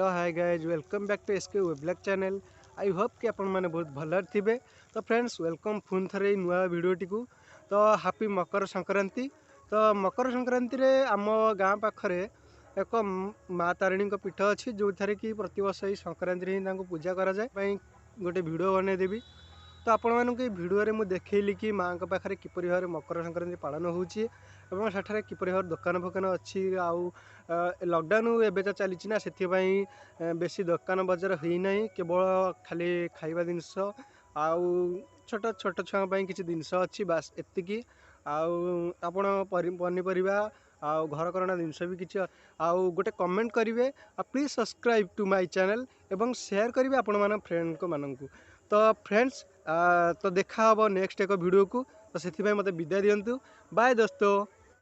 Hello hi guys welcome back to SK blog channel. I hope कि आपण मैंने बहुत भल थे। तो फ्रेंड्स वेलकम पुणी थे नुआ भिडटी को। तो हापी मकर संक्रांति। तो मकर संक्रांति रे आम गाँ पाखरे एक माँ तारिणी पीठ अच्छी जो थे कि प्रत वर्ष संक्रांति ही पूजा कराए गोटे भिड बनईदेवी। तो आपण मानक भिडियो मुझे देखली कि माँ पाखे किपरि भाव मकर संक्रांति पालन होगी किपरि भाव दुकान फोकान अच्छी आउ लॉकडाउन एवं तो चली से बेसी दुकान बजार होना केवल खाली खाइबा जिनस आउ छोट छोट छुआ किसी जिनस अच्छी बास एतिकी आपण पनीपरिया आउ घर करना जिनस भी किसी आउ गोटे कमेंट करेंगे please subscribe to my channel एवं शेयर करेंगे आपण मान फ्रेंड को मानू। तो फ्रेंड्स तो देखा हम नेक्स्ट एक वीडियो को। तो से मत विदाय दिंतु। बाय दोस्तों।